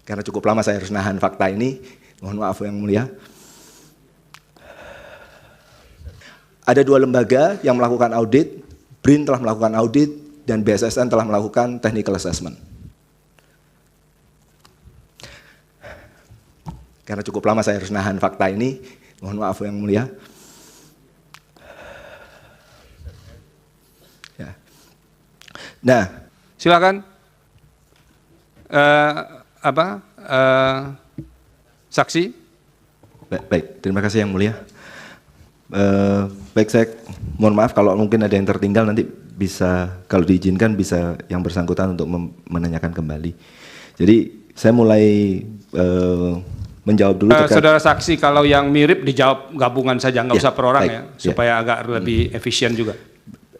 Karena cukup lama saya harus nahan fakta ini, mohon maaf yang mulia. Ada 2 lembaga yang melakukan audit, BRIN telah melakukan audit, dan BSSN telah melakukan technical assessment. Karena cukup lama saya harus nahan fakta ini, mohon maaf yang mulia. Ya. Nah, silakan. Saksi. Baik, terima kasih yang mulia. Baik, saya mohon maaf kalau mungkin ada yang tertinggal, nanti bisa kalau diizinkan bisa yang bersangkutan untuk menanyakan kembali. Jadi saya mulai menjawab dulu. Saudara saksi, kalau yang mirip dijawab gabungan saja, nggak usah per orang, baik, ya, supaya agak lebih efisien juga.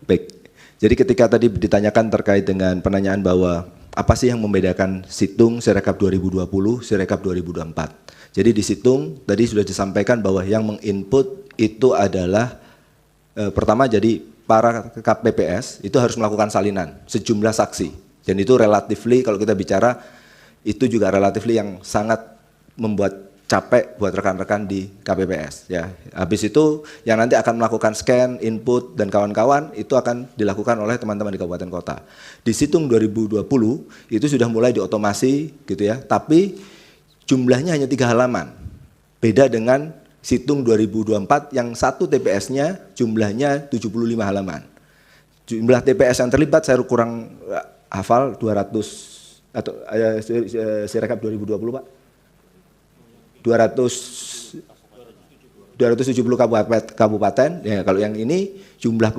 Baik, jadi ketika tadi ditanyakan terkait dengan penanyaan bahwa apa sih yang membedakan Situng Sirekap 2020, Sirekap 2024. Jadi di Situng tadi sudah disampaikan bahwa yang menginput itu adalah pertama, jadi para KPPS itu harus melakukan salinan sejumlah saksi, dan itu relatifly kalau kita bicara itu juga relatifly yang sangat membuat capek buat rekan-rekan di KPPS ya. Habis itu yang nanti akan melakukan scan, input dan kawan-kawan itu akan dilakukan oleh teman-teman di kabupaten kota. Di Situng 2020 itu sudah mulai diotomasi gitu ya, tapi jumlahnya hanya 3 halaman. Beda dengan Situng 2024 yang satu TPS-nya jumlahnya 75 halaman. Jumlah TPS yang terlibat saya kurang hafal 200 atau Sirekap 2020 Pak. 270 kabupaten, ya kalau yang ini jumlah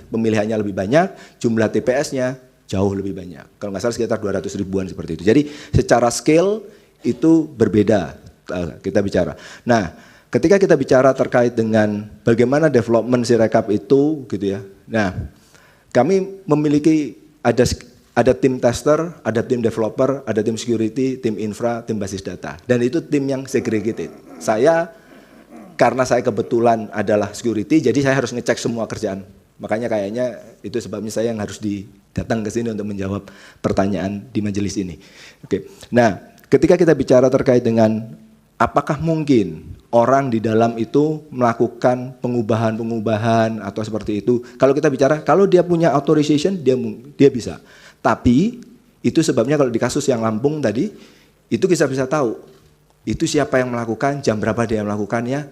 pemilihannya lebih banyak, jumlah TPS-nya jauh lebih banyak. Kalau nggak salah sekitar 200 ribuan seperti itu. Jadi secara scale itu berbeda kita bicara. Nah, ketika kita bicara terkait dengan bagaimana development Sirekap itu gitu ya. Nah, kami memiliki ada tim tester, ada tim developer, ada tim security, tim infra, tim basis data. Dan itu tim yang segregated. Karena saya kebetulan adalah security, jadi saya harus ngecek semua kerjaan. Makanya kayaknya itu sebabnya saya yang harus datang ke sini untuk menjawab pertanyaan di majelis ini. Oke. Nah, ketika kita bicara terkait dengan apakah mungkin orang di dalam itu melakukan pengubahan atau seperti itu. Kalau kita bicara, kalau dia punya authorization, dia bisa. Tapi itu sebabnya kalau di kasus yang Lampung tadi, itu kita bisa tahu itu siapa yang melakukan, jam berapa dia melakukannya,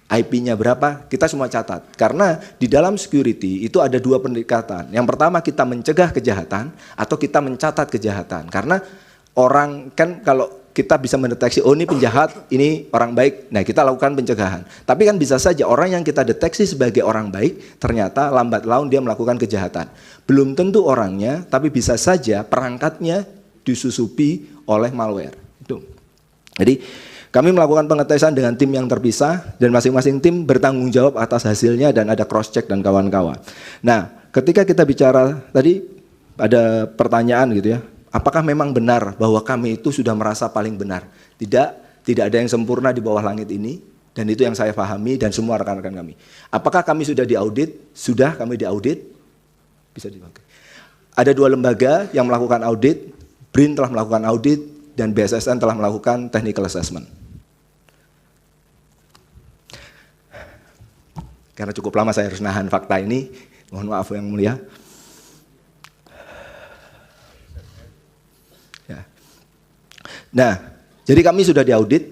IP-nya berapa, kita semua catat. Karena di dalam security itu ada 2 pendekatan. Yang pertama kita mencegah kejahatan atau kita mencatat kejahatan. Karena orang kan kalau kita bisa mendeteksi, oh ini penjahat, ini orang baik, nah kita lakukan pencegahan. Tapi kan bisa saja orang yang kita deteksi sebagai orang baik, ternyata lambat laun dia melakukan kejahatan. Belum tentu orangnya, tapi bisa saja perangkatnya disusupi oleh malware. Itu. Jadi kami melakukan pengetesan dengan tim yang terpisah, dan masing-masing tim bertanggung jawab atas hasilnya dan ada cross check dan kawan-kawan. Nah, ketika kita bicara, tadi ada pertanyaan gitu ya, apakah memang benar bahwa kami itu sudah merasa paling benar? Tidak ada yang sempurna di bawah langit ini, dan itu yang saya pahami dan semua rekan-rekan kami. Apakah kami sudah diaudit? Sudah, kami diaudit. Bisa dipakai. Ada 2 lembaga yang melakukan audit, BRIN telah melakukan audit, dan BSSN telah melakukan technical assessment. Karena cukup lama saya harus nahan fakta ini, mohon maaf yang mulia. Nah, jadi kami sudah diaudit,